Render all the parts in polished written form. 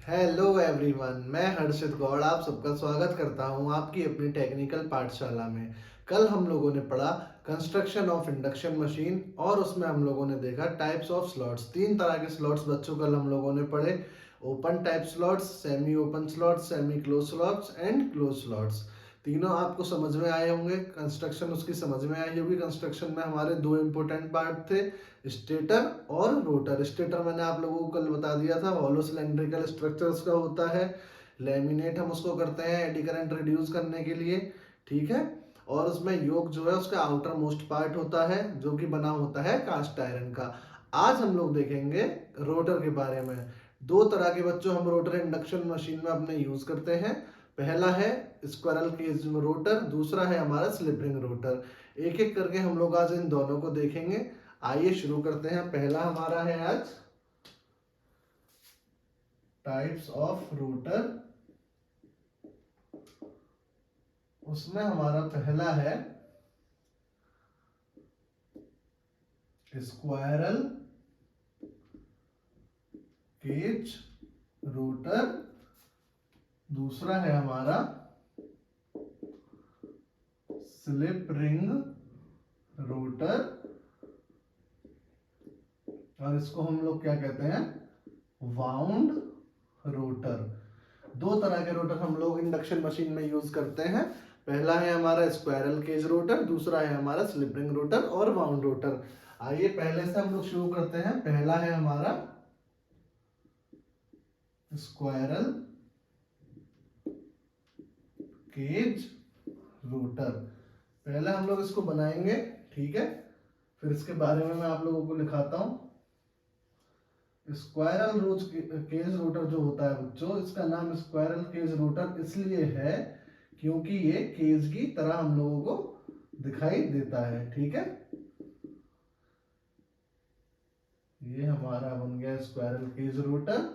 Hello everyone, मैं हर्षित गौड़ आप सबका स्वागत करता हूं आपकी अपनी टेक्निकल पाठशाला में। कल हम लोगों ने पढ़ा कंस्ट्रक्शन ऑफ इंडक्शन मशीन और उसमें हम लोगों ने देखा टाइप्स ऑफ स्लॉट्स। तीन तरह के स्लॉट्स बच्चों कल हम लोगों ने पढ़े। Open type slots, semi open slots, semi close slots and close slots. तीनों आपको समझ में आए होंगे। कंस्ट्रक्शन उसकी समझ में आई होगी। कंस्ट्रक्शन में हमारे दो इंपॉर्टेंट पार्ट थे, स्टेटर और रोटर। स्टेटर मैंने आप लोगों को कल बता दिया था, हॉलो सिलेंड्रिकल स्ट्रक्चर्स का होता है। लेमिनेट हम उसको करते हैं एडी करंट रिड्यूस करने के लिए, ठीक है। और उसमें योक जो है उसका आउटर मोस्ट पार्ट होता है जो कि बना होता है कास्ट आयरन का। आज हम लोग देखेंगे रोटर के बारे में। दो तरह के बच्चों हम रोटर इंडक्शन मशीन में अपने यूज करते हैं। पहला है स्क्वायरल केज रोटर, दूसरा है हमारा स्लिप रिंग रोटर। एक एक करके हम लोग आज इन दोनों को देखेंगे। आइए शुरू करते हैं। पहला हमारा है आज टाइप्स ऑफ रोटर। उसमें हमारा पहला है स्क्वायरल केज रोटर, दूसरा है हमारा स्लिप रिंग रोटर, और इसको हम लोग क्या कहते हैं, वाउंड रोटर। दो तरह के रोटर हम लोग इंडक्शन मशीन में यूज करते हैं। पहला है हमारा स्क्वायरल केज रोटर, दूसरा है हमारा स्लिप रिंग रोटर और वाउंड रोटर। आइए पहले से हम लोग शुरू करते हैं। पहला है हमारा स्क्वायरल केज रोटर। पहले हम लोग इसको बनाएंगे, ठीक है, फिर इसके बारे में मैं आप लोगों को लिखाता हूं। स्क्वायरल केज रोटर जो होता है बच्चों, इसका नाम स्क्वायरल केज रोटर इसलिए है क्योंकि ये केज की तरह हम लोगों को दिखाई देता है, ठीक है। ये हमारा बन गया स्क्वायरल केज रोटर।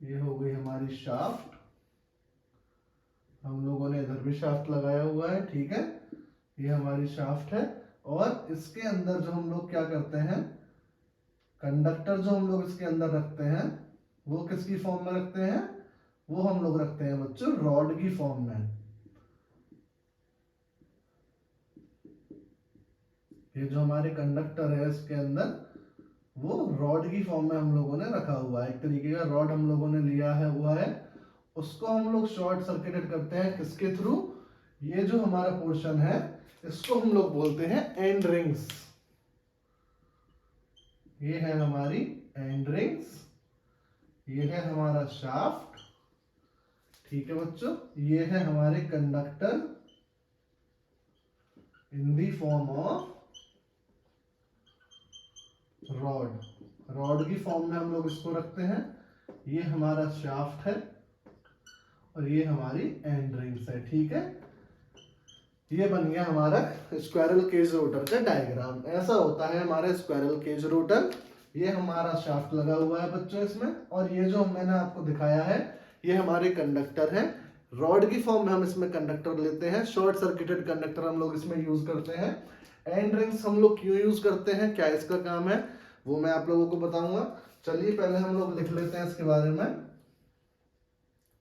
ये हो गई हमारी शाफ्ट। हम लोगों ने इधर भी शाफ्ट लगाया हुआ है, ठीक है। ये हमारी शाफ्ट है और इसके अंदर जो हम लोग क्या करते हैं, कंडक्टर जो हम लोग इसके अंदर रखते हैं वो किसकी फॉर्म में रखते हैं, वो हम लोग रखते हैं बच्चों रॉड की फॉर्म में। ये जो हमारे कंडक्टर है इसके अंदर वो रॉड की फॉर्म में हम लोगों ने रखा हुआ है। एक तरीके का रॉड हम लोगों ने लिया है हुआ है, उसको हम लोग शॉर्ट सर्किटेड करते हैं किसके थ्रू, ये जो हमारा पोर्शन है इसको हम लोग बोलते हैं एंड रिंग्स। ये है हमारी एंड रिंग्स, ये है हमारा शाफ्ट, ठीक है बच्चों। ये है हमारे conductor in the form of rod. Rod की फॉर्म में हम लोग इसको रखते हैं। ये हमारा शाफ्ट है और ये हमारी एंड रिंग्स है, ठीक है। ये बन गया हमारा स्क्वायरल केज रोटर का डायग्राम। ऐसा होता है हमारा स्क्वायरल केज रोटर। ये हमारा शाफ्ट लगा हुआ है बच्चों इसमें, और ये जो मैंने आपको दिखाया है ये हमारे कंडक्टर हैं। रॉड की फॉर्म में हम इसमें कंडक्टर लेते हैं, शॉर्ट सर्किटेड कंडक्टर हम लोग इसमें यूज करते हैं। एंड रिंग्स हम लोग क्यों यूज करते हैं, क्या इसका काम है, वो मैं आप लोगों को बताऊंगा। चलिए पहले हम लोग लिख लेते हैं इसके बारे में।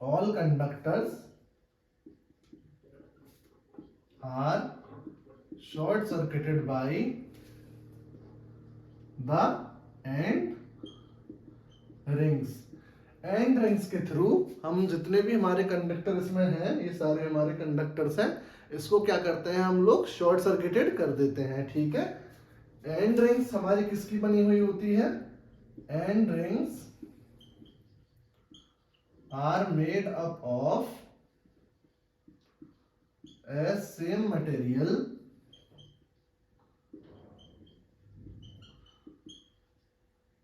All conductors are short circuited by the end rings। And rings के थ्रू हम जितने भी हमारे कंडक्टर इसमें हैं, ये सारे हमारे कंडक्टर्स हैं, इसको क्या करते हैं हम लोग शॉर्ट सर्किटेड कर देते हैं, ठीक है। एंड रिंग्स हमारी किसकी बनी हुई होती है, end rings are made up of as same material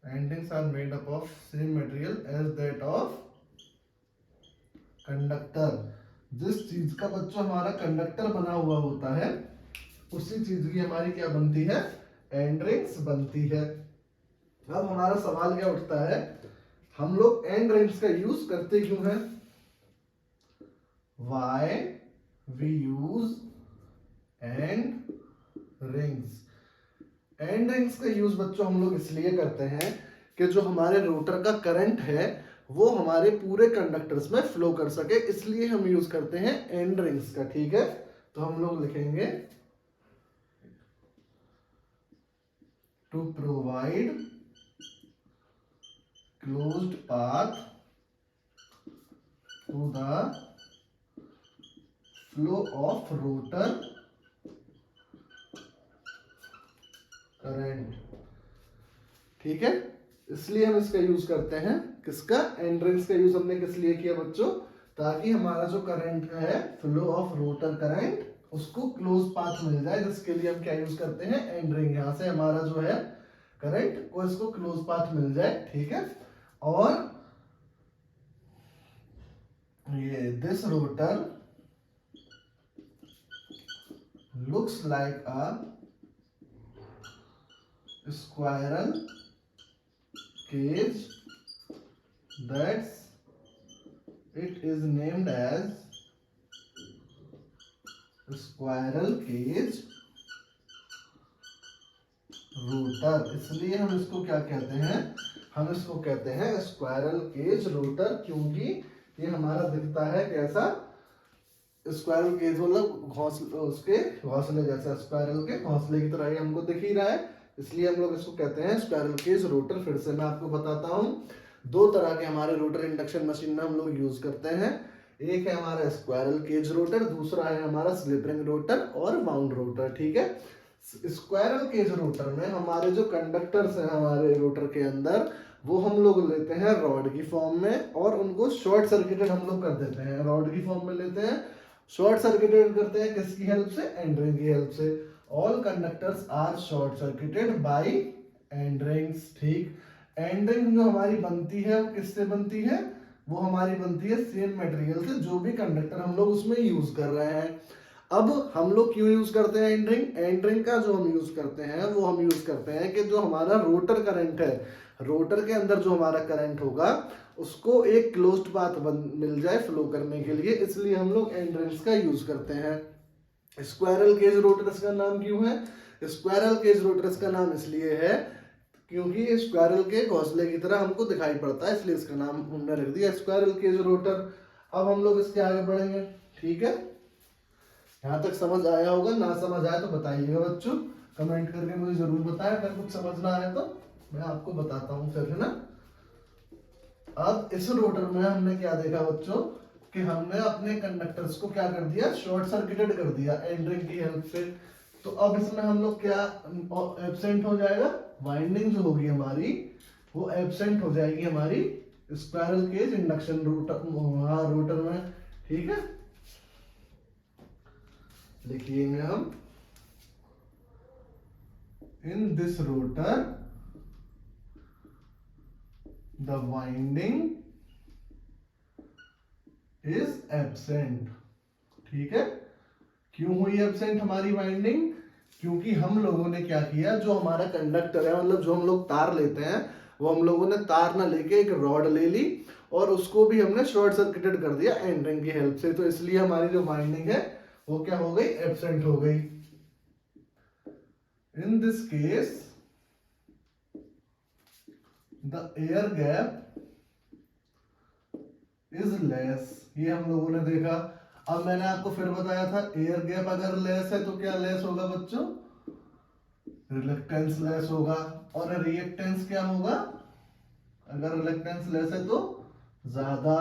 endings are made up of same material as that of conductor। जिस चीज का बच्चों हमारा कंडक्टर बना हुआ होता है उसी चीज की हमारी क्या बनती है, एंड रिंग्स बनती है। अब हमारा सवाल क्या उठता है, हम लोग एंड रिंग्स का यूज करते क्यों हैं, why we use and rings. And rings का यूज बच्चों हम लोग इसलिए करते हैं कि जो हमारे रोटर का करंट है वो हमारे पूरे कंडक्टर्स में फ्लो कर सके, इसलिए हम यूज करते हैं एंड रिंग्स का। ठीक है, तो हम लोग लिखेंगे to provide closed path to the flow of rotor current. ठीक है, इसलिए हम इसका यूज करते हैं, किसका, एंड रिंग्स का यूज हमने किस लिए किया बच्चों, ताकि हमारा जो करंट है, फ्लो ऑफ रोटर करंट, उसको क्लोज पाथ मिल जाए, जिसके लिए हम क्या यूज करते हैं, एंड रिंग। यहां से हमारा जो है करंट को इसको क्लोज पाथ मिल जाए। ठीक है, और ये this rotor looks like a squirrel cage, that's it is named as squirrel cage rotor. इसलिए हम इसको क्या कहते हैं, हम इसको कहते हैं स्क्वायरल केज रोटर, क्योंकि ये हमारा दिखता है कैसा, स्क्वायरल केज मतलब घोंसले, उसके घोंसले जैसा, स्क्वायरल के घोंसले की तरह ही हमको दिख ही रहा है, इसलिए हम लोग इसको कहते हैं स्क्वायरल केज रोटर। फिर से मैं आपको बताता हूँ, दो तरह के हमारे रोटर इंडक्शन मशीन में हम लोग यूज करते हैं। एक है हमारा स्क्वायरल केज रोटर, दूसरा है हमारा स्लिप रिंग रोटर और वाउंड रोटर। ठीक है, स्क्वायरल केज रोटर में हमारे जो कंडक्टर्स हैं हमारे रोटर के अंदर, वो हम लोग लेते हैं रॉड की फॉर्म में, और उनको शॉर्ट सर्किटेड हम लोग कर देते हैं, रॉड की फॉर्म में लेते हैं, शॉर्ट सर्किटेड करते हैं किसकी हेल्प से, एंड रिंग की हेल्प से। All conductors are short circuited by end rings. ठीक, एंड रिंग जो हमारी बनती है वो किससे बनती है, वो हमारी बनती है सेम मटेरियल से, जो भी कंडक्टर हम लोग उसमें यूज कर रहे हैं। अब हम लोग क्यों यूज करते हैं एंड रिंग, एंड रिंग का जो हम यूज करते हैं वो हम यूज करते हैं कि जो हमारा रोटर करंट है, रोटर के अंदर जो हमारा करंट होगा उसको एक क्लोज्ड पाथ मिल जाए फ्लो करने के लिए, इसलिए हम लोग एंड रिंग्स का यूज करते हैं। स्क्वायरल केज रोटर्स का नाम क्यों है, स्क्वायरल केज रोटर्स का नाम इसलिए है क्योंकि ये स्क्वायरल के घोंसले की तरह हमको दिखाई पड़ता है, इसलिए इसका नाम हमने रख दिया स्क्वायरल केज रोटर। अब हम लोग इसके आगे बढ़ेंगे। ठीक है, यहाँ तक समझ आया होगा, ना समझ आया तो बताइएगा बच्चों, कमेंट करके मुझे जरूर बताएं, अगर कुछ समझ ना आए तो मैं आपको बताता हूँ फिर, है ना। अब इस रोटर में हमने क्या देखा बच्चों, कि हमने अपने कंडक्टर्स को क्या कर दिया, शॉर्ट सर्किटेड कर दिया एंड रिंग की हेल्प से। तो अब इसमें हम लोग क्या एब्सेंट हो जाएगा, वाइंडिंग जो होगी हमारी वो एब्सेंट हो जाएगी हमारी स्क्वायरल केज इंडक्शन रोटर, हाँ रोटर में। ठीक है, लिखिएंगे हम, इन this rotor the winding is absent. ठीक है, क्यों हुई एब्सेंट हमारी वाइंडिंग, क्योंकि हम लोगों ने क्या किया, जो हमारा कंडक्टर है, मतलब जो हम लोग तार लेते हैं, वो हम लोगों ने तार ना लेके एक रॉड ले ली और उसको भी हमने शॉर्ट सर्किटेड कर दिया एंड रिंग की हेल्प से, तो इसलिए हमारी जो वाइंडिंग है वो क्या हो गई, एब्सेंट हो गई। In this case the air gap is less, ये हम लोगों ने देखा। अब मैंने आपको फिर बताया था, एयर गैप अगर लेस है तो क्या लेस होगा बच्चों, रिलक्टेंस लेस होगा, और रिएक्टेंस क्या होगा, अगर रिलक्टेंस लेस है तो ज्यादा,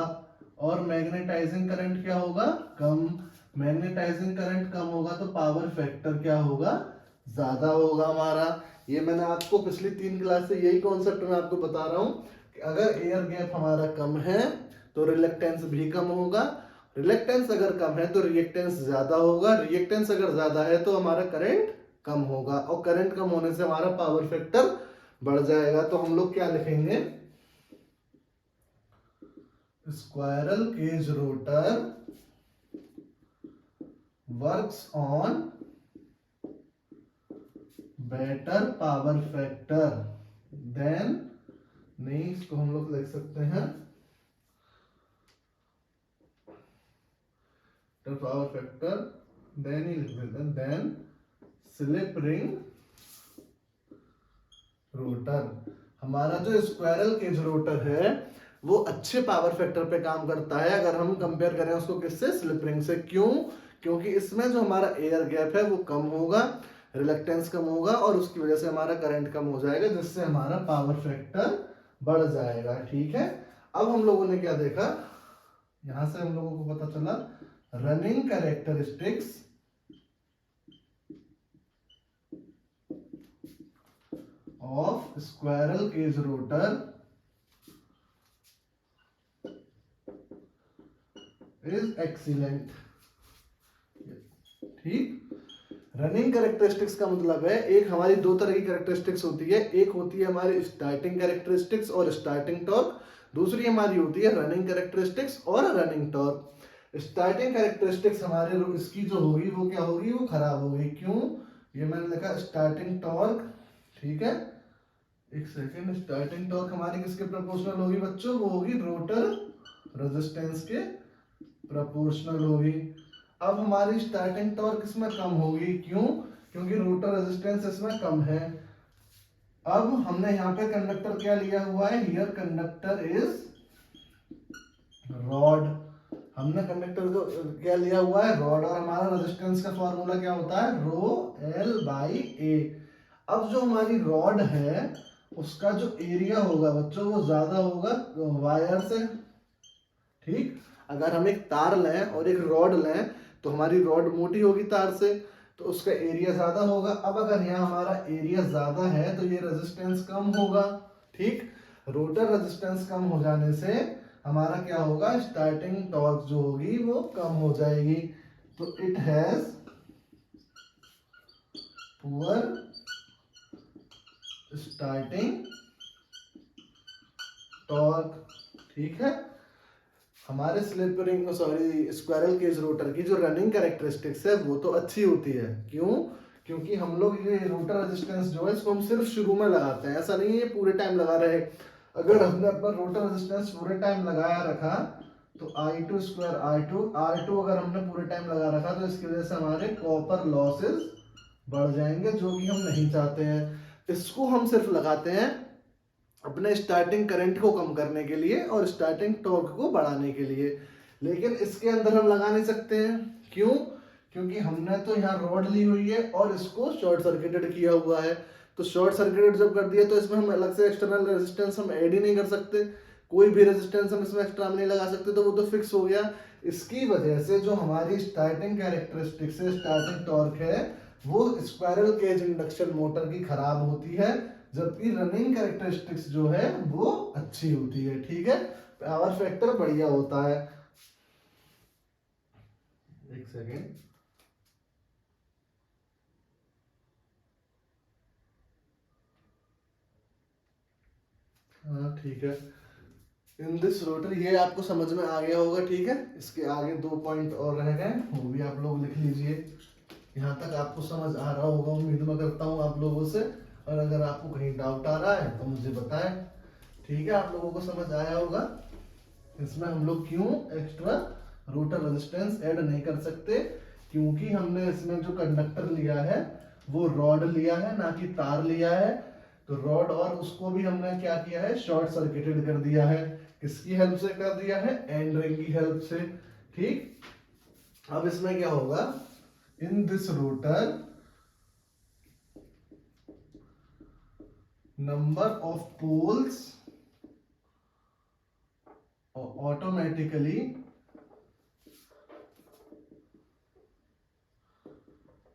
और मैग्नेटाइजिंग करंट क्या होगा, कम। मैग्नेटाइजिंग करंट कम होगा तो पावर फैक्टर क्या होगा, ज्यादा होगा हमारा। ये मैंने आपको पिछली 3 क्लास से यही कॉन्सेप्ट मैं आपको बता रहा हूं कि अगर एयर गैप हमारा कम है तो रिलक्टेंस भी कम होगा, रिलक्टेंस अगर कम है तो रिएक्टेंस ज्यादा होगा, रिएक्टेंस अगर ज्यादा है तो हमारा करंट कम होगा, और करंट कम होने से हमारा पावर फैक्टर बढ़ जाएगा। तो हम लोग क्या लिखेंगे, squirrel cage rotor works on better power factor than, नहीं इसको हम लोग लिख सकते हैं पावर फैक्टर देन ही लिख देते हैं, देन स्लिप रिंग रोटर। हमारा जो स्क्वायरल केज रोटर है वो अच्छे पावर फैक्टर पे काम करता है अगर हम कंपेयर करें उसको किससे, स्लिप रिंग से। क्यों? क्योंकि इसमें जो हमारा एयर गैप है वो कम होगा, रिलक्टेंस कम होगा और उसकी वजह से हमारा करंट कम हो जाएगा, जिससे हमारा पावर फैक्टर बढ़ जाएगा। ठीक है, अब हम लोगों ने क्या देखा, यहां से हम लोगों को पता चला running characteristics of squirrel cage rotor is excellent. ठीक, रनिंग कैरेक्टरिस्टिक्स का मतलब है, एक हमारी दो तरह की कैरेक्टरिस्टिक्स होती है, एक होती है हमारी स्टार्टिंग कैरेक्टरिस्टिक्स और स्टार्टिंग टॉर्क, दूसरी हमारी होती है रनिंग कैरेक्टरिस्टिक्स और रनिंग टॉर्क। स्टार्टिंग कैरेक्टरिस्टिक्स हमारे इसकी जो होगी वो क्या होगी, वो खराब होगी। क्यों? ये मैंने लिखा स्टार्टिंग टॉर्क। ठीक है, एक सेकेंड, स्टार्टिंग टॉर्क हमारी किसके प्रोपोर्शनल होगी बच्चों, वो होगी रोटर रेजिस्टेंस के प्रोपोर्शनल होगी। अब हमारी स्टार्टिंग टॉर्क इसमें कम होगी। क्यों? क्योंकि रोटर रेजिस्टेंस इसमें कम है। अब हमने यहाँ पे कंडक्टर क्या लिया हुआ है, हियर कंडक्टर इज रॉड। हमने कंडक्टर जो क्या लिया हुआ है, रॉड, और हमारा रेजिस्टेंस का फॉर्मूला क्या होता है, रो एल बाई ए। अब जो हमारी रॉड है उसका जो एरिया होगा बच्चों वो ज्यादा होगा वायर से। ठीक, अगर हम एक तार लें और एक रॉड लें तो हमारी रॉड मोटी होगी तार से, तो उसका एरिया ज्यादा होगा। अब अगर यहाँ हमारा एरिया ज्यादा है तो ये रेजिस्टेंस कम होगा। ठीक, रोटर रेजिस्टेंस कम हो जाने से हमारा क्या होगा, स्टार्टिंग टॉर्क जो होगी वो कम हो जाएगी। तो it has poor starting torque. ठीक है, हमारे slip ring, sorry squirrel cage rotor की जो रनिंग कैरेक्टरिस्टिक्स है वो तो अच्छी होती है। क्यों? क्योंकि हम लोग ये रोटर रेजिस्टेंस जो है इसको हम सिर्फ शुरू में लगाते हैं, ऐसा नहीं है पूरे टाइम लगा रहे। अगर हमने अपना रोटर रेजिस्टेंस पूरे टाइम लगाया रखा तो आई टू स्क्वायर आर टू अगर हमने पूरे टाइम लगा रखा तो इसकी वजह से हमारे कॉपर लॉसेस बढ़ जाएंगे, जो कि हम नहीं चाहते हैं। इसको हम सिर्फ लगाते हैं अपने स्टार्टिंग करंट को कम करने के लिए और स्टार्टिंग टॉर्क को बढ़ाने के लिए, लेकिन इसके अंदर हम लगा नहीं सकते हैं। क्यों? क्योंकि हमने तो यहाँ रॉड ली हुई है और इसको शॉर्ट सर्किटेड किया हुआ है। तो शॉर्ट सर्किटेड जब कर दिया तो इसमें हम अलग से एक्सटर्नल रेजिस्टेंस हम ऐड ही नहीं कर सकते, कोई भी रेजिस्टेंस हम इसमें एक्स्ट्रा नहीं लगा सकते, तो वो तो फिक्स हो गया। इसकी वजह से जो हमारी स्टार्टिंग कैरेक्टरिस्टिक्स है, स्टार्टिंग टॉर्क है, वो स्क्वायरल केज इंडक्शन मोटर की खराब होती है, जबकि रनिंग कैरेक्टरिस्टिक्स जो है वो अच्छी होती है। ठीक है, पावर फैक्टर बढ़िया होता है। एक सेकेंड, हाँ ठीक है, इन दिस रोटर, ये आपको समझ में आ गया होगा। ठीक है, इसके आगे 2 पॉइंट और रह गए, वो भी आप लोग लिख लीजिए। यहाँ तक आपको समझ आ रहा होगा, उम्मीद मैं करता हूँ आप लोगों से, और अगर आपको कहीं डाउट आ रहा है तो मुझे बताएं। ठीक है, आप लोगों को समझ आया होगा। इसमें हम लोग क्यों एक्स्ट्रा रोटर रेजिस्टेंस ऐड नहीं कर सकते, क्योंकि हमने इसमें जो कंडक्टर लिया है वो रॉड लिया है, ना कि तार लिया है। तो रॉड और उसको भी हमने क्या किया है, शॉर्ट सर्किटेड कर दिया है। किसकी हेल्प से कर दिया है, एंड रिंग की हेल्प से। ठीक, अब इसमें क्या होगा, in this rotor number of poles automatically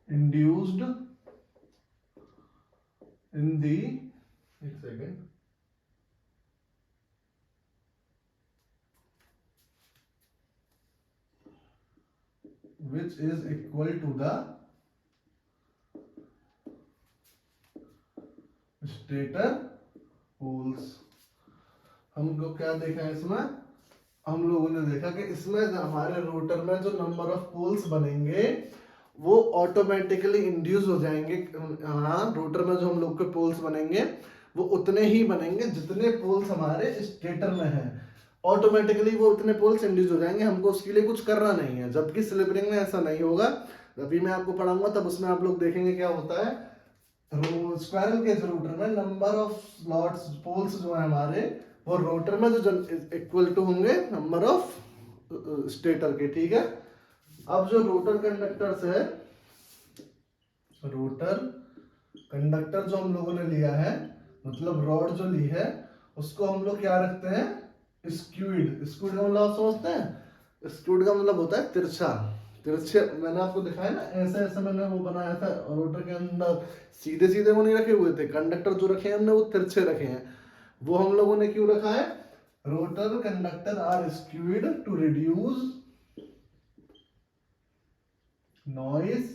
induced in the, एक second, which is equal to the stator poles. हमको क्या देखा है इसमें, हम लोगों ने देखा कि इसमें हमारे रोटर में जो नंबर ऑफ पोल्स बनेंगे वो ऑटोमेटिकली इंड्यूस हो जाएंगे। हाँ, रोटर में जो हम लोग के पोल्स बनेंगे वो उतने ही बनेंगे जितने पोल्स हमारे स्टेटर में हैं, ऑटोमेटिकली वो उतने पोल्स इंड्यूस हो जाएंगे, हमको उसके लिए कुछ करना नहीं है। जबकि स्लिप रिंग में ऐसा नहीं होगा, अभी मैं आपको पढ़ाऊंगा तब उसमें आप लोग देखेंगे क्या होता है। स्क्वायरल केज रोटर में नंबर ऑफ स्लॉट्स पोल्स जो है हमारे, वो रोटर में जो इक्वल टू होंगे नंबर ऑफ स्टेटर के, ठीक है। अब जो रोटर कंडक्टर्स है, रोटर कंडक्टर जो हम लोगों ने लिया है, मतलब रॉड जो ली है, उसको हम लोग क्या रखते हैं, स्क्यूड। स्क्यूड का मतलब समझते हैं? स्क्यूड का मतलब होता है तिरछा। तिरछे मैंने आपको दिखाया ना, ऐसे ऐसे मैंने वो बनाया था रोटर के अंदर, सीधे सीधे वो नहीं रखे हुए थे कंडक्टर, जो रखे हैं हमने वो तिरछे रखे हैं। वो हम लोगों ने क्यों रखा है? Rotor conductor are skewed to reduce noise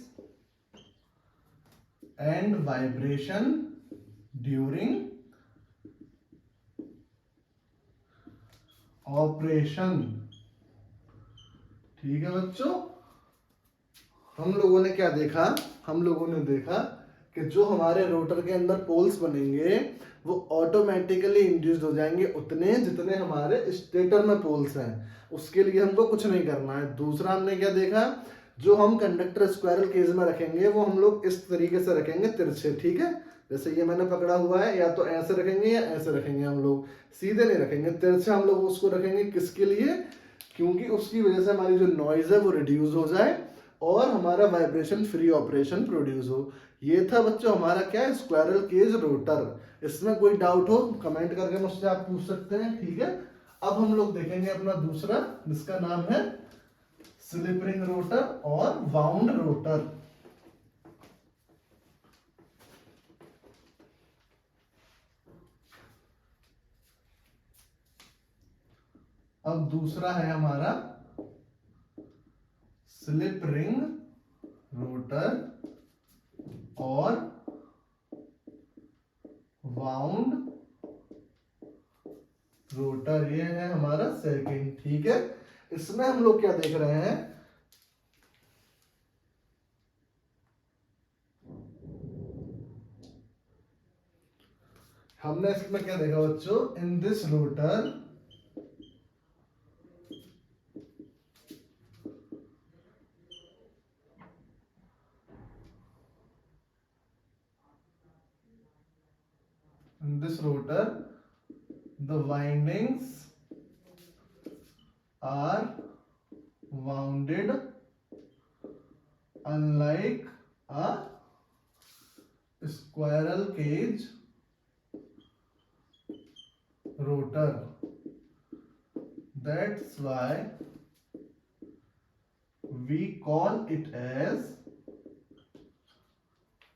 and vibration during operation. ठीक है बच्चों, हम लोगों ने क्या देखा, हम लोगों ने देखा कि जो हमारे रोटर के अंदर पोल्स बनेंगे वो ऑटोमेटिकली इंड्यूस्ड हो जाएंगे उतने जितने हमारे स्टेटर में पोल्स हैं। उसके लिए हमको कुछ नहीं करना है। दूसरा हमने क्या देखा, जो हम कंडक्टर स्क्वायरल केज में रखेंगे वो हम लोग इस तरीके से रखेंगे तिरछे, ठीक है। जैसे ये मैंने पकड़ा हुआ है, या तो ऐसे रखेंगे या ऐसे रखेंगे, हम लोग सीधे नहीं रखेंगे, तिरछे हम लोग उसको रखेंगे। किसके लिए? क्योंकि उसकी वजह से हमारी जो नॉइज है वो रिड्यूस हो जाए और हमारा वाइब्रेशन फ्री ऑपरेशन प्रोड्यूस हो। ये था बच्चों हमारा क्या, स्क्वायरल केज रोटर। इसमें कोई डाउट हो कमेंट करके मुझसे आप पूछ सकते हैं, ठीक है। अब हम लोग देखेंगे अपना दूसरा, जिसका नाम है स्लिप रिंग रोटर और वाउंड रोटर। अब दूसरा है हमारा स्लिप रिंग रोटर और वाउंड रोटर। ये है हमारा सेकंड, ठीक है। इसमें हम लोग क्या देख रहे हैं, हमने इसमें क्या देखा बच्चों, इन this rotor the windings are wounded unlike a squirrel cage rotor. That's why we call it as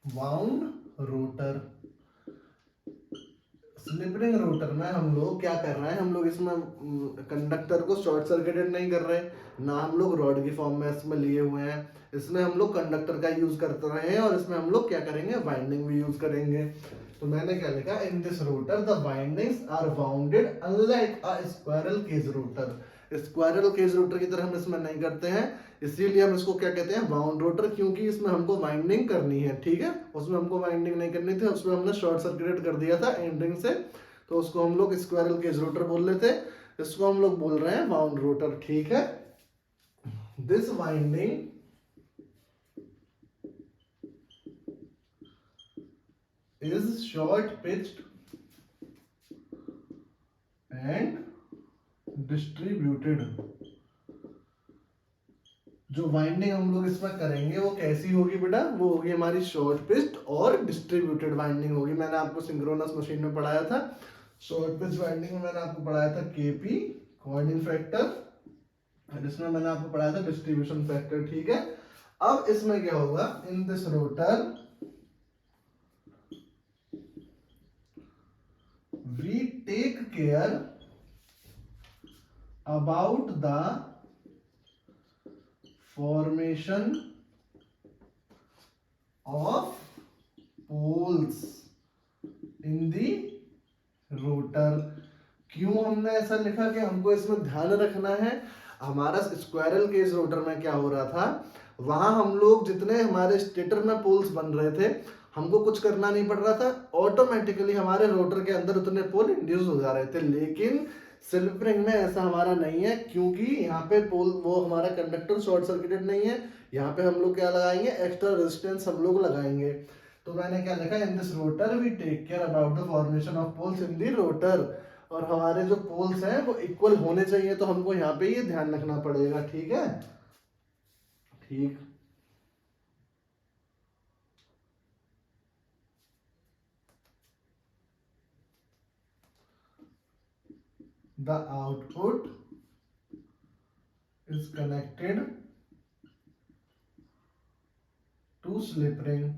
wound rotor. Slip ring rotor में हम लोग क्या कर रहे हैं, हम लोग इसमें कंडक्टर को शॉर्ट सर्किटेड नहीं कर रहे, ना हम लोग रॉड की फॉर्म में इसमें लिए हुए हैं। इसमें हम लोग कंडक्टर का यूज करते रहे हैं और इसमें हम लोग क्या करेंगे, वाइंडिंग भी यूज करेंगे। तो मैंने क्या लिखा, in this rotor the windings are wounded unlike a squirrel cage rotor. Squirrel cage rotor की तरह हम इसमें नहीं करते हैं, इसीलिए हम इसको क्या कहते हैं, वाउंड रोटर, क्योंकि इसमें हमको वाइंडिंग करनी है, ठीक है। उसमें हमको वाइंडिंग नहीं करनी थी, उसमें हमने शॉर्ट सर्किटेड कर दिया था एंड रिंग से, तो उसको हम लोग स्क्वायरल केज रोटर बोल रहे थे। इसको हम लोग बोल रहे हैं वाउंड रोटर, ठीक है। This winding is short pitched and distributed. जो वाइंडिंग हम लोग इसमें करेंगे वो कैसी होगी बेटा, वो होगी हमारी शॉर्ट पिच्ड और डिस्ट्रीब्यूटेड वाइंडिंग होगी। मैंने आपको सिंक्रोनस मशीन में पढ़ाया था, शॉर्ट पिच वाइंडिंग में मैंने आपको पढ़ाया था केपी कॉर्डिंग फैक्टर, और इसमें मैंने आपको पढ़ाया था डिस्ट्रीब्यूशन फैक्टर, ठीक है। अब इसमें क्या होगा, in this rotor we take care about the formation of poles in the rotor. क्यों हमने ऐसा लिखा कि हमको इसमें ध्यान रखना है, हमारा स्क्वायरल केज रोटर में क्या हो रहा था, वहां हम लोग जितने हमारे स्टेटर में पोल्स बन रहे थे, हमको कुछ करना नहीं पड़ रहा था, ऑटोमेटिकली हमारे रोटर के अंदर उतने पोल इंड्यूस हो जा रहे थे। लेकिन स्लिप रिंग में ऐसा हमारा नहीं है, क्योंकि यहाँ पे पोल, वो हमारा कंडक्टर शॉर्ट सर्किटेड नहीं है। यहाँ पे हम लोग क्या लगाएंगे, एक्स्ट्रा रेजिस्टेंस हम लोग लगाएंगे। तो मैंने क्या लिखा, in this rotor we take care about the formation of poles in the rotor. और हमारे जो पोल्स हैं वो इक्वल होने चाहिए, तो हमको यहाँ पे ये ध्यान रखना पड़ेगा। ठीक है, ठीक। The output is connected to slip ring.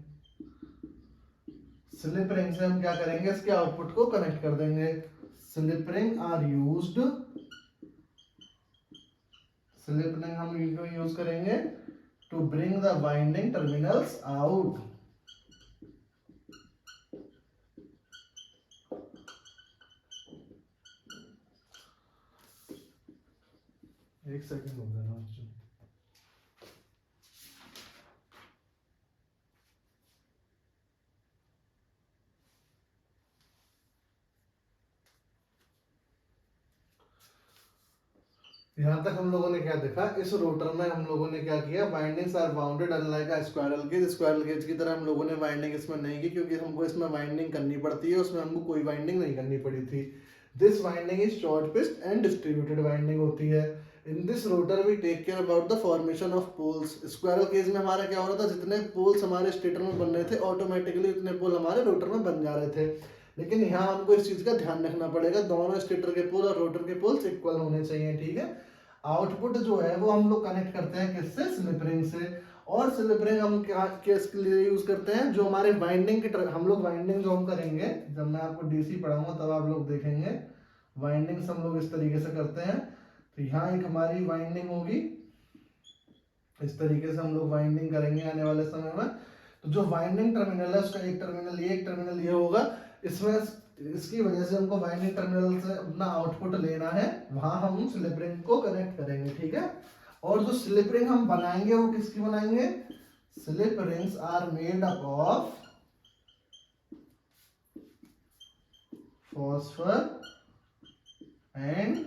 Slip ring से हम क्या करेंगे, इसके आउटपुट को कनेक्ट कर देंगे। Slip ring are used, slip ring हम यूज करेंगे to bring the winding terminals out. एक सेकंड हो जाना। यहाँ तक हम लोगों ने क्या देखा, इस रोटर में हम लोगों ने क्या किया, windings are bounded unlike a squirrel cage. Squirrel cage की तरह हम लोगों ने वाइंडिंग इसमें नहीं की, क्योंकि हमको इसमें वाइंडिंग करनी पड़ती है, उसमें हमको कोई वाइंडिंग नहीं करनी पड़ी थी। This winding is short pitched and distributed winding होती है। In this rotor we take care about the formation of poles. Squirrel cage में हमारा क्या हो रहा था, जितने पोल्स हमारे स्टेटर में बन रहे थे ऑटोमेटिकली उतने पोल हमारे रोटर में बन जा रहे थे। लेकिन यहाँ हमको इस चीज का ध्यान रखना पड़ेगा, दोनों स्टेटर के पोल और रोटर के पोल्स इक्वल होने चाहिए। ठीक है, आउटपुट जो है वो हम लोग कनेक्ट करते हैं किससे, स्लिप रिंग से। और स्लिप रिंग हम क्या किसके लिए यूज करते हैं, जो हमारे वाइंडिंग के हम लोग वाइंडिंग जो हम करेंगे, जब मैं आपको डीसी पढ़ाऊंगा तब आप लोग देखेंगे वाइंडिंग्स हम लोग इस तरीके से करते हैं। तो यहाँ एक हमारी वाइंडिंग होगी, इस तरीके से हम लोग वाइंडिंग करेंगे आने वाले समय में। तो जो वाइंडिंग टर्मिनल है उसका एक टर्मिनल ये होगा। इसमें इसकी वजह से हमको वाइंडिंग टर्मिनल से अपना आउटपुट लेना है, वहां हम स्लिप रिंग को कनेक्ट करेंगे। ठीक है, और जो स्लिप रिंग हम बनाएंगे वो किसकी बनाएंगे, slip rings are made up of phosphor and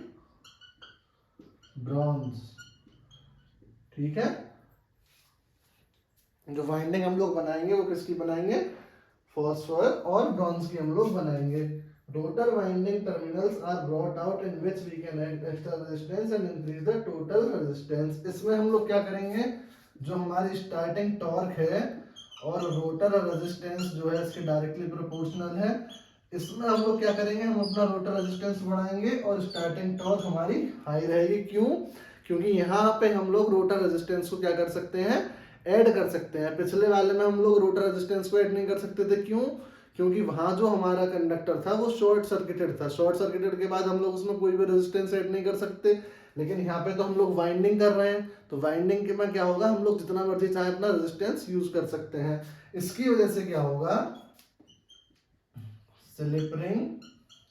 bronze. ठीक है, जो वाइंडिंग हम लोग बनाएंगे वो किसकी बनाएंगे, फॉस्फर और ब्रॉन्ज की हम लोग बनाएंगे। Rotor winding terminals are brought out in which we can add extra resistance and increase the total resistance. इसमें हम लोग क्या करेंगे, जो हमारी स्टार्टिंग टॉर्क है और रोटर रेजिस्टेंस जो है इसके डायरेक्टली प्रोपोर्शनल है, इसमें हम लोग क्या करेंगे, हम अपना रोटर रेजिस्टेंस बढ़ाएंगे और स्टार्टिंग टॉर्क हमारी हाई रहेगी। क्यों, क्योंकि यहाँ पे हम लोग रोटर रेजिस्टेंस को क्या कर सकते हैं, ऐड कर सकते हैं। पिछले वाले में हम लोग रोटर रेजिस्टेंस को ऐड नहीं कर सकते थे। क्यों, क्योंकि वहां जो हमारा कंडक्टर था वो शॉर्ट सर्किटेड था। शॉर्ट सर्किटेड के बाद हम लोग उसमें कोई भी रेजिस्टेंस ऐड नहीं कर सकते। लेकिन यहाँ पे तो हम लोग वाइंडिंग कर रहे हैं, तो वाइंडिंग के में क्या होगा, हम लोग जितना मर्जी चाहे अपना रेजिस्टेंस यूज कर सकते हैं। इसकी वजह से क्या होगा, slip ring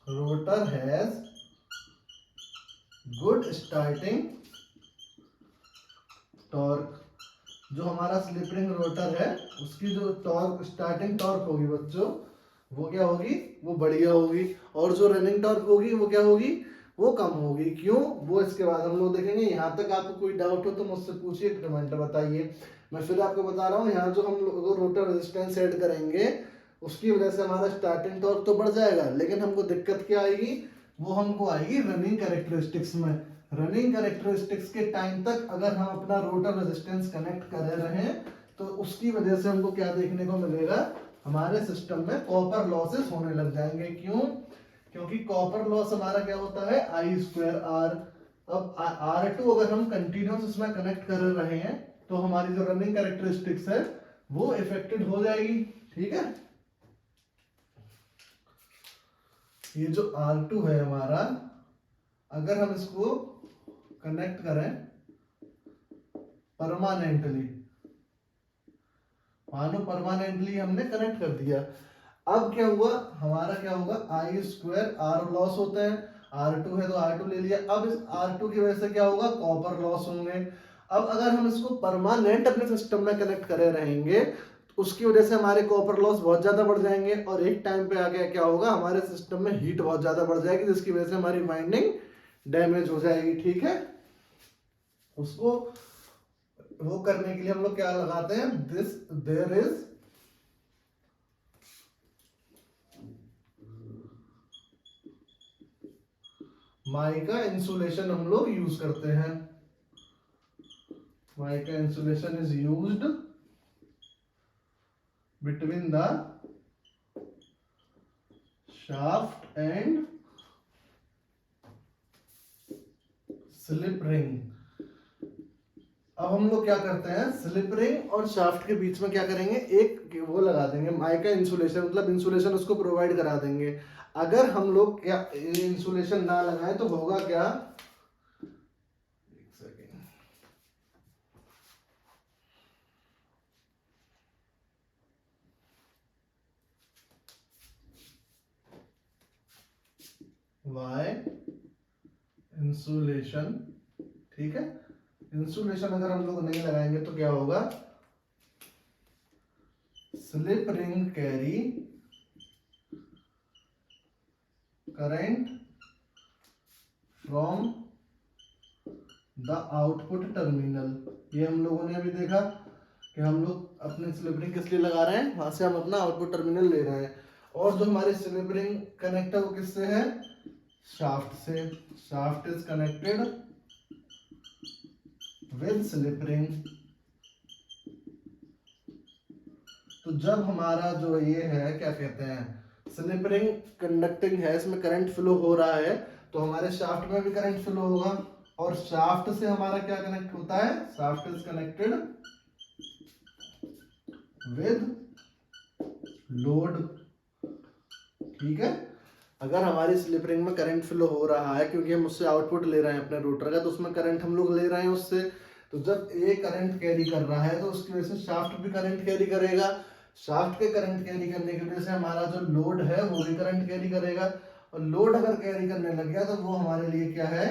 rotor has good starting torque. जो हमारा स्लिप रिंग रोटर है उसकी जो टॉर्क स्टार्टिंग टॉर्क होगी बच्चों, वो क्या होगी, वो बढ़िया होगी। और जो रनिंग टॉर्क होगी वो क्या होगी, वो कम होगी। क्यों, वो इसके बाद हम लोग देखेंगे। यहाँ तक आपको कोई डाउट हो तो मुझसे पूछिए, कमेंट बताइए। मैं फिर आपको बता रहा हूँ, यहाँ जो हम लोग रोटर रेजिस्टेंस ऐड करेंगे उसकी वजह से हमारा स्टार्टिंग टॉर्क तो बढ़ जाएगा, लेकिन हमको दिक्कत क्या आएगी, वो हमको आएगी रनिंग कैरेक्टरिस्टिक्स में। रनिंग कैरेक्टरिस्टिक्स के टाइम तक अगर हम अपना रोटर रेजिस्टेंस कनेक्ट कर रहे हैं तो उसकी वजह से हमको क्या देखने को मिलेगा, हमारे सिस्टम में कॉपर लॉसेस होने लग जाएंगे। क्यों, क्योंकि कॉपर लॉस हमारा क्या होता है, आई स्क्वायर आर। अब R2 अगर हम कंटिन्यूस इसमें कनेक्ट कर रहे हैं तो हमारी जो रनिंग कैरेक्टरिस्टिक्स है वो इफेक्टेड हो जाएगी। ठीक है, ये जो R2 है हमारा, अगर हम इसको कनेक्ट करें परमानेंटली, मानो परमानेंटली हमने कनेक्ट कर दिया, अब क्या हुआ, हमारा क्या होगा, आई स्क्वायर आर लॉस होता है। R2 है तो R2 ले लिया। अब इस R2 की वजह से क्या होगा, कॉपर लॉस होंगे। अब अगर हम इसको परमानेंट अपने सिस्टम में कनेक्ट करे रहेंगे तो उसकी वजह से हमारे कॉपर लॉस बहुत ज्यादा बढ़ जाएंगे, और एक टाइम पे आके क्या होगा, हमारे सिस्टम में हीट बहुत ज्यादा बढ़ जाएगी, जिसकी वजह से हमारी वाइंडिंग डैमेज हो जाएगी। ठीक है, उसको वो करने के लिए हम लोग क्या लगाते हैं, देयर इज माइका इंसुलेशन हम लोग यूज करते हैं। Mica insulation is used between the shaft and slip ring. अब हम लोग क्या करते हैं, स्लिप रिंग और शाफ्ट के बीच में क्या करेंगे, एक वो लगा देंगे माइका इंसुलेशन, मतलब इंसुलेशन उसको प्रोवाइड करा देंगे। अगर हम लोग क्या इंसुलेशन ना लगाएं तो होगा क्या, एक सेकेंड, वाई इंसुलेशन, ठीक है। इंसुलेशन अगर हम लोग नहीं लगाएंगे तो क्या होगा, slip ring carry current from the output terminal. ये हम लोगों ने अभी देखा कि हम लोग अपने स्लिप रिंग किस लिए लगा रहे हैं, वहां से हम अपना आउटपुट टर्मिनल ले रहे हैं। और जो हमारे स्लिप रिंग कनेक्ट है वो किससे है, शाफ्ट से। Shaft is connected with slip ring. तो जब हमारा जो ये है क्या कहते हैं, स्लिप रिंग कंडक्टिंग है, इसमें करंट फ्लो हो रहा है, तो हमारे शाफ्ट में भी करंट फ्लो होगा। और शाफ्ट से हमारा क्या कनेक्ट होता है, shaft is connected with load, ठीक है। अगर हमारी स्लिप रिंग में करंट फ्लो हो रहा है, क्योंकि हम उससे आउटपुट ले रहे हैं अपने रोटर का, तो उसमें करंट हम लोग ले रहे हैं उससे, तो जब ये करंट कैरी कर रहा है तो उसकी वजह से शाफ्ट भी करंट कैरी करेगा। शाफ्ट के करंट कैरी करने की वजह से हमारा जो लोड है वो भी करंट कैरी करेगा। और लोड अगर कैरी करने लग गया तो वो हमारे लिए क्या है,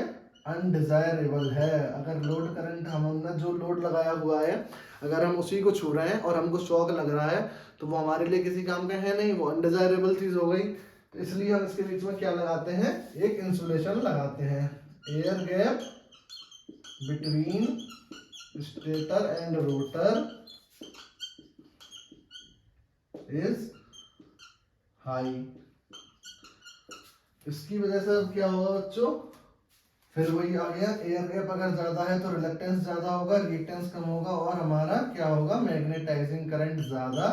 अनडिजायरेबल है। अगर लोड करंट हमने जो लोड लगाया हुआ है अगर हम उसी को छू रहे हैं और हमको शॉक लग रहा है तो वो हमारे लिए किसी काम का है नहीं, वो अनडिजायरेबल चीज हो गई। तो इसलिए हम इसके बीच में क्या लगाते हैं, एक इंसुलेशन लगाते हैं। Air gap between stator and rotor is high. इसकी वजह से अब क्या होगा बच्चों, फिर वही आ गया, एयर गैप अगर ज्यादा है तो रिलक्टेंस ज्यादा होगा, रिएक्टेंस कम होगा, और हमारा क्या होगा, मैग्नेटाइजिंग करंट ज्यादा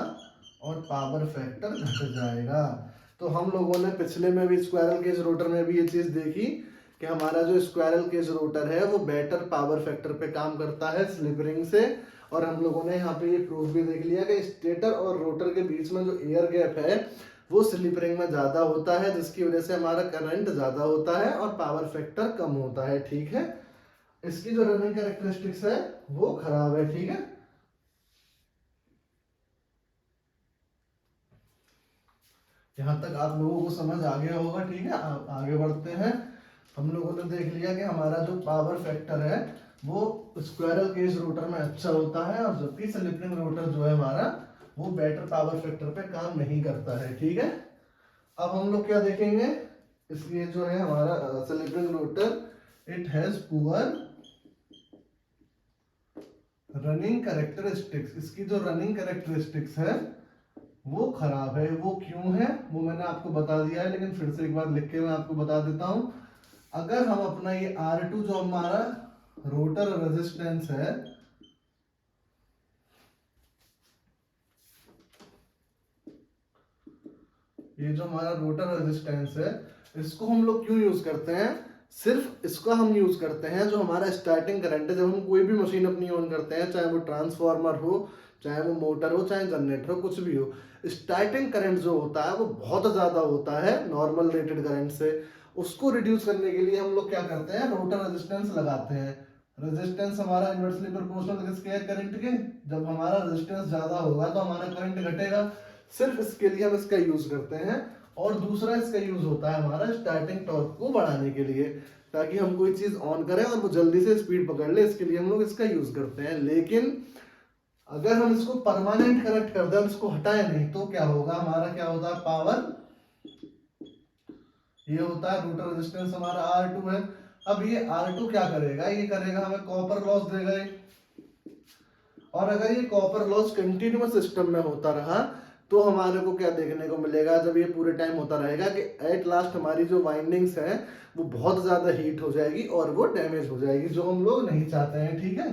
और पावर फैक्टर घट जाएगा। तो हम लोगों ने पिछले में भी स्क्वायरल केज रोटर में भी ये चीज देखी कि हमारा जो स्क्वायरल केज रोटर है वो बेटर पावर फैक्टर पे काम करता है स्लिप रिंग से। और हम लोगों ने यहाँ पे ये प्रूफ भी देख लिया कि स्टेटर और रोटर के बीच में जो एयर गैप है वो स्लिप रिंग में ज्यादा होता है, जिसकी वजह से हमारा करंट ज्यादा होता है और पावर फैक्टर कम होता है, ठीक है। इसकी जो रनिंग कैरेक्टरिस्टिक्स है वो खराब है, ठीक है। यहां तक आप लोगों को समझ आ गया होगा, ठीक है। आगे बढ़ते हैं। हम लोगों ने देख लिया कि हमारा जो पावर फैक्टर है वो स्क्वायरल केज रोटर में अच्छा होता है, और जबकि स्लिप रिंग रोटर जो है हमारा वो बेटर पावर फैक्टर पे काम नहीं करता है, ठीक है। अब हम लोग क्या देखेंगे, इसलिए जो है हमारा slip ring rotor, it has poor running characteristics. इसकी जो रनिंग कैरेक्टरिस्टिक्स है वो खराब है। वो क्यों है वो मैंने आपको बता दिया है, लेकिन फिर से एक बार लिख के मैं आपको बता देता हूं। अगर हम अपना ये R2 जो हमारा रोटर रेजिस्टेंस है, ये जो हमारा रोटर रेजिस्टेंस है, इसको हम लोग क्यों यूज करते हैं, सिर्फ इसका हम यूज करते हैं जो हमारा स्टार्टिंग करंट है। जब हम कोई भी मशीन अपनी ऑन करते हैं, चाहे वो ट्रांसफार्मर हो, चाहे वो मोटर हो, चाहे जनरेटर हो, कुछ भी हो, स्टार्टिंग करंट जो होता है वो बहुत ज्यादा होता है नॉर्मल रेटेड करंट से। उसको रिड्यूस करने के लिए हम लोग क्या करते हैं, रोटर रेजिस्टेंस लगाते हैं। रेजिस्टेंस हमारा इनवर्सली प्रोपोर्शनल किसके है, करंट के। जब हमारा रेजिस्टेंस ज्यादा होगा तो हमारा करंट घटेगा। सिर्फ इसके लिए हम इसका यूज करते हैं। और दूसरा इसका यूज होता है हमारा स्टार्टिंग टॉर्क को बढ़ाने के लिए, ताकि हम कोई चीज ऑन करें और वो जल्दी से स्पीड पकड़ ले, इसके लिए हम लोग इसका यूज करते हैं। लेकिन अगर हम इसको परमानेंट कनेक्ट कर दें, इसको हटाए नहीं, तो क्या होगा, हमारा क्या होता है, पावर, ये होता है रोटर रेजिस्टेंस हमारा R2 है। अब ये R2 क्या करेगा, ये करेगा हमें कॉपर लॉस देगा। और अगर ये कॉपर लॉस कंटिन्यूअस सिस्टम में होता रहा तो हमारे को क्या देखने को मिलेगा जब ये पूरे टाइम होता रहेगा कि एट लास्ट हमारी जो वाइंडिंग्स हैं वो बहुत ज़्यादा हीट हो जाएगी और वो डैमेज हो जाएगी, जो हम लोग नहीं चाहते हैं। ठीक है,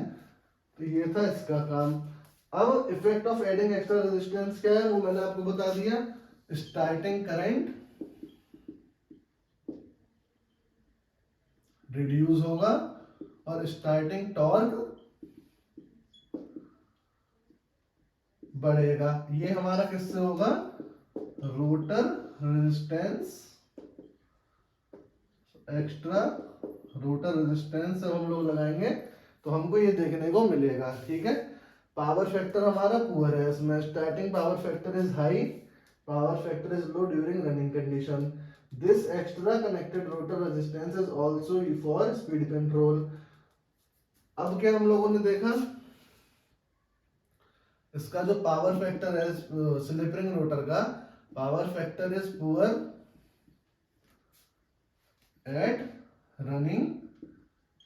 तो ये था इसका काम। अब effect of adding extra resistance क्या है वो मैंने आपको बता दिया। स्टार्टिंग करंट रिड्यूस होगा और स्टार्टिंग टॉर्क बढ़ेगा। ये हमारा किससे होगा? Rotor resistance, extra rotor resistance जब हम लोग लगाएंगे तो हमको ये देखने को मिलेगा। ठीक है, पावर फैक्टर हमारा पुअर है, इसमें starting power factor is high, power factor is low during running condition. This extra connected rotor resistance is also for speed control. अब क्या हम लोगों ने देखा, इसका जो पावर फैक्टर है स्लिप रिंग रोटर का, power factor is poor at running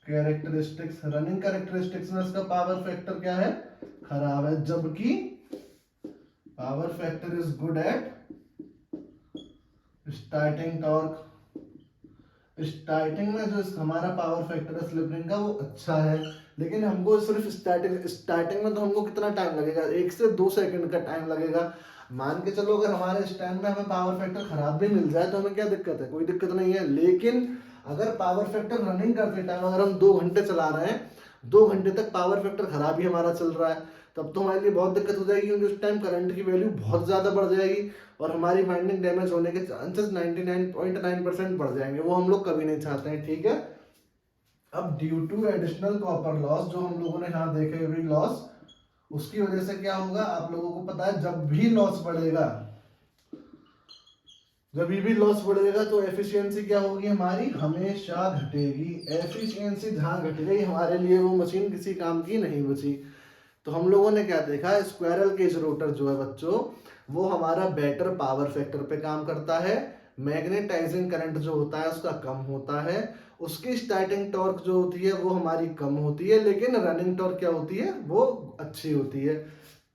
characteristics. Running characteristics में इसका पावर फैक्टर क्या है? खराब है, जबकि power factor is good at starting torque. Starting में जो हमारा पावर फैक्टर है स्लिप रिंग का वो अच्छा है, लेकिन हमको सिर्फ स्टार्टिंग में तो हमको कितना टाइम लगेगा? 1 से 2 सेकंड का टाइम लगेगा। मान के चलो अगर हमारे स्टैंड में हमें पावर फैक्टर खराब भी मिल जाए तो हमें क्या दिक्कत है? कोई दिक्कत नहीं है। लेकिन अगर पावर फैक्टर रनिंग करते टाइम अगर हम 2 घंटे चला रहे हैं, 2 घंटे तक पावर फैक्टर खराब ही हमारा चल रहा है, तब तो हमारे लिए बहुत दिक्कत हो जाएगी, क्योंकि उस टाइम करंट की वैल्यू बहुत ज़्यादा बढ़ जाएगी और हमारी वाइंडिंग डैमेज होने के चांसेस 99.9% बढ़ जाएंगे। वो हम लोग कभी नहीं चाहते हैं। ठीक है, अब due to additional copper loss, जो हम लोगों ने यहाँ देखे हुए लॉस, उसकी वजह से क्या होगा आप लोगों को पता है, जब भी लॉस बढ़ेगा, जब भी लॉस बढ़ेगा तो एफिशिएंसी क्या होगी हमारी? हमेशा घटेगी। एफिशिएंसी जहां घट गई हमारे लिए वो मशीन किसी काम की नहीं बची। तो हम लोगों ने क्या देखा, स्क्वायरल केज रोटर जो है बच्चों, वो हमारा बेटर पावर फैक्टर पे काम करता है। मैग्नेटाइजिंग करंट जो होता है उसका कम होता है, उसकी स्टार्टिंग टॉर्क जो होती है वो हमारी कम होती है, लेकिन रनिंग टॉर्क क्या होती है? वो अच्छी होती है।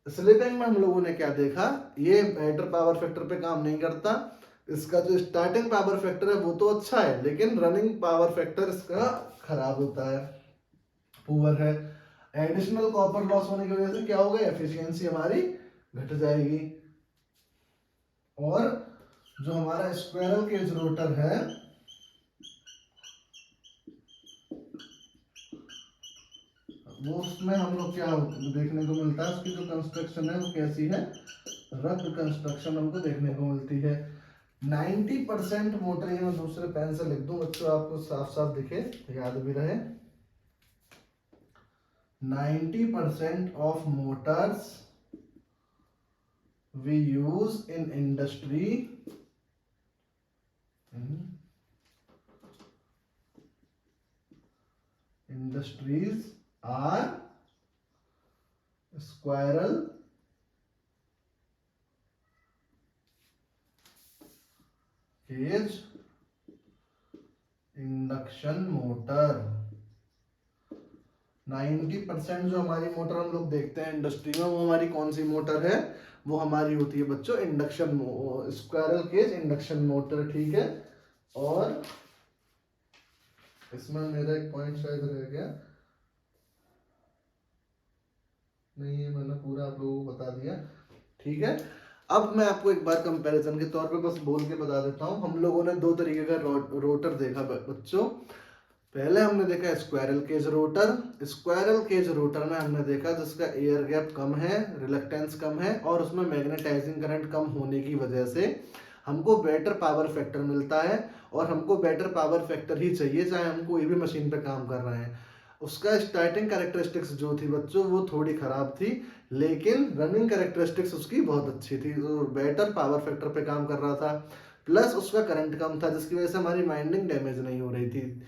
स्लिपिंग में हम लोगों ने क्या देखा, ये बेटर पावर फैक्टर पे काम नहीं करता। इसका जो स्टार्टिंग पावर फैक्टर है वो तो अच्छा है, लेकिन रनिंग पावर फैक्टर इसका खराब होता है, पुअर है। एडिशनल कॉपर लॉस होने की वजह से क्या होगा? एफिशिएंसी हमारी घट जाएगी। और जो हमारा स्क्वायरल केज रोटर है वो, उसमें हम लोग क्या देखने को मिलता है, उसकी जो कंस्ट्रक्शन है वो कैसी है? रफ कंस्ट्रक्शन हमको देखने को मिलती है। 90% मोटर, ये मैं दूसरे पेन से लिख दूं बच्चों, आपको साफ साफ दिखे, याद भी रहे। 90% of motors we use in industries are squirrel cage induction motor. 90% जो हमारी मोटर हम लोग देखते हैं इंडस्ट्री में, वो हमारी कौन सी मोटर है? वो हमारी होती है बच्चों induction, squirrel cage induction motor. ठीक है, और इसमें मेरा एक पॉइंट शायद रह गया, नहीं ये मैंने पूरा आप लोगों को बता दिया। ठीक है, अब मैं आपको एक बार कंपैरिजन के तौर पे बस बोल के बता देता हूँ। हम लोगों ने 2 तरीके का रोटर देखा बच्चों। पहले हमने देखा squirrel cage rotor. Squirrel cage rotor में हमने देखा जिसका एयर गैप कम है, रिलक्टेंस कम है, और उसमें मैग्नेटाइजिंग करंट कम होने की वजह से हमको बेटर पावर फैक्टर मिलता है। और हमको बेटर पावर फैक्टर ही चाहिए चाहे हम कोई भी मशीन पे काम कर रहे हैं। उसका स्टार्टिंग कैरेक्टरिस्टिक्स जो थी बच्चों वो थोड़ी खराब थी, लेकिन रनिंग कैरेक्टरिस्टिक्स उसकी बहुत अच्छी थी, तो बेटर पावर फैक्टर पे काम कर रहा था। प्लस उसका करंट कम था, जिसकी वजह से हमारी वाइंडिंग डैमेज नहीं हो रही थी।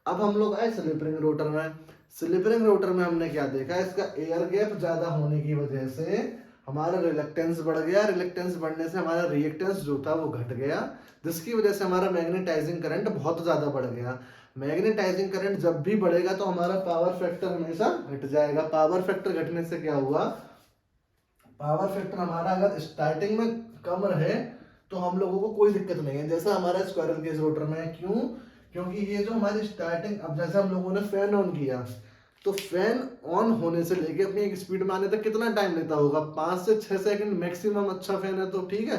अब हम लोग आए स्लिप रिंग रोटर में। स्लिप रिंग रोटर में हमने क्या देखा, इसका एयर गैप ज्यादा होने की वजह से हमारा रिलक्टेंस बढ़ गया। रिलक्टेंस बढ़ने से हमारा रिएक्टेंस जो था वो घट गया, जिसकी वजह से हमारा मैग्नेटाइजिंग करंट बहुत ज्यादा बढ़ गया। मैग्नेटाइजिंग करंट जब भी बढ़ेगा तो हमारा पावर फैक्टर हमेशा घट जाएगा। पावर फैक्टर घटने से क्या हुआ, पावर फैक्टर हमारा अगर स्टार्टिंग में कम रहे तो हम लोगों को कोई दिक्कत नहीं है, जैसा हमारा स्क्वायरल केज रोटर में है। क्यों? क्योंकि ये जो हमारी स्टार्टिंग, अब जैसे हम लोगों ने फैन ऑन किया, तो फैन ऑन होने से लेके अपनी एक स्पीड में आने तक कितना टाइम लेता होगा? 5 से 6 सेकंड मैक्सिमम। अच्छा फैन है तो ठीक है।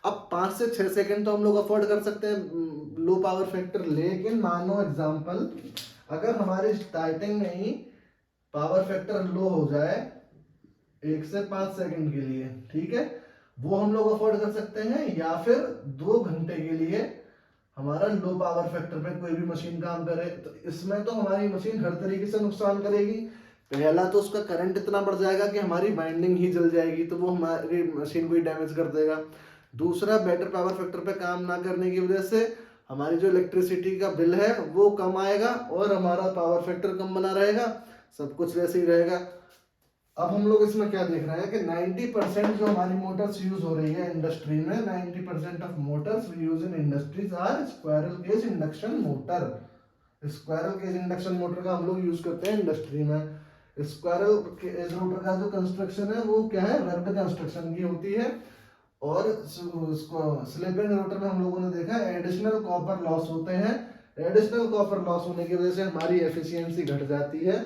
अब 5 से 6 सेकंड तो हम लोग अफोर्ड कर सकते हैं लो पावर फैक्टर, लेकिन मानो एग्जाम्पल अगर हमारी स्टार्टिंग में ही पावर फैक्टर लो हो जाए 1 से 5 सेकंड के लिए, ठीक है, वो हम लोग अफोर्ड कर सकते हैं। या फिर 2 घंटे के लिए हमारा लो पावर फैक्टर पे कोई भी मशीन काम करे, तो इसमें तो हमारी मशीन हर तरीके से नुकसान करेगी। पहला तो उसका करंट इतना बढ़ जाएगा कि हमारी वाइंडिंग ही जल जाएगी, तो वो हमारी मशीन को ही डैमेज कर देगा। दूसरा, बेटर पावर फैक्टर पे काम ना करने की वजह से हमारी जो इलेक्ट्रिसिटी का बिल है वो कम आएगा और हमारा पावर फैक्टर कम बना रहेगा, सब कुछ वैसे ही रहेगा। अब हम लोग इसमें क्या देख रहे हैं कि 90% जो हमारी मोटर्स यूज हो रही है इंडस्ट्री में, 90% of motors use in industries are squirrel cage induction motor. Squirrel cage induction motor का हम लोग यूज करते हैं इंडस्ट्री में। स्क्वायरल केज रोटर का जो कंस्ट्रक्शन है वो क्या है, रग्ड कंस्ट्रक्शन की होती है। और स्लिपिंग रोटर में हम लोगों ने देखा एडिशनल कॉपर लॉस होते हैं। एडिशनल कॉपर लॉस होने की वजह से हमारी एफिशिएंसी घट जाती है।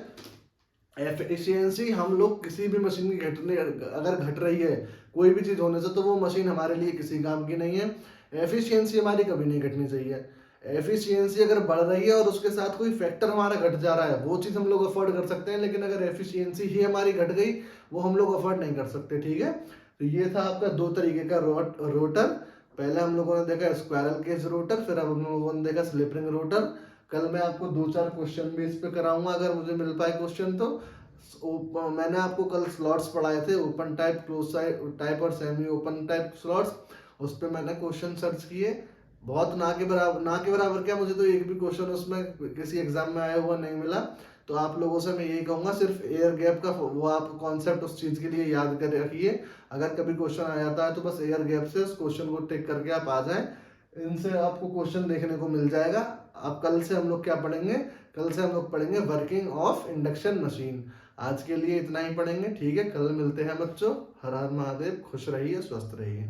एफिशिएंसी हम लोग किसी भी मशीन की घटने अगर घट रही है कोई भी चीज़ होने से, तो वो मशीन हमारे लिए किसी काम की नहीं है। एफिशिएंसी हमारी कभी नहीं घटनी चाहिए। एफिशिएंसी अगर बढ़ रही है और उसके साथ कोई फैक्टर हमारा घट जा रहा है, वो चीज़ हम लोग अफोर्ड कर सकते हैं। लेकिन अगर एफिशिएंसी ही हमारी घट गई, वो हम लोग अफोर्ड नहीं कर सकते, ठीक है। तो ये था आपका 2 तरीके का रोटर। पहले हम लोगों ने देखा स्क्वायरल केज रोटर, फिर अब हम लोगों ने देखा स्लिप रिंग रोटर। कल मैं आपको 2-4 क्वेश्चन भी इस पे कराऊंगा अगर मुझे मिल पाए क्वेश्चन तो। मैंने आपको कल स्लॉट्स पढ़ाए थे, ओपन टाइप, क्लोज टाइप और सेमी ओपन टाइप स्लॉट्स। उस पर मैंने क्वेश्चन सर्च किए, बहुत ना के बराबर क्या, मुझे तो एक भी क्वेश्चन उसमें किसी एग्जाम में आया हुआ नहीं मिला। तो आप लोगों से मैं यही कहूँगा, सिर्फ एयर गैप का वो आप कॉन्सेप्ट उस चीज़ के लिए याद कर रखिए। अगर कभी क्वेश्चन आ जाता है तो बस एयर गैप से उस क्वेश्चन को टिक करके आप आ जाएं, इनसे आपको क्वेश्चन देखने को मिल जाएगा। अब कल से हम लोग क्या पढ़ेंगे? कल से हम लोग पढ़ेंगे वर्किंग ऑफ इंडक्शन मशीन। आज के लिए इतना ही पढ़ेंगे, ठीक है। कल मिलते हैं बच्चों। हर हर महादेव, खुश रहिए, स्वस्थ रहिए।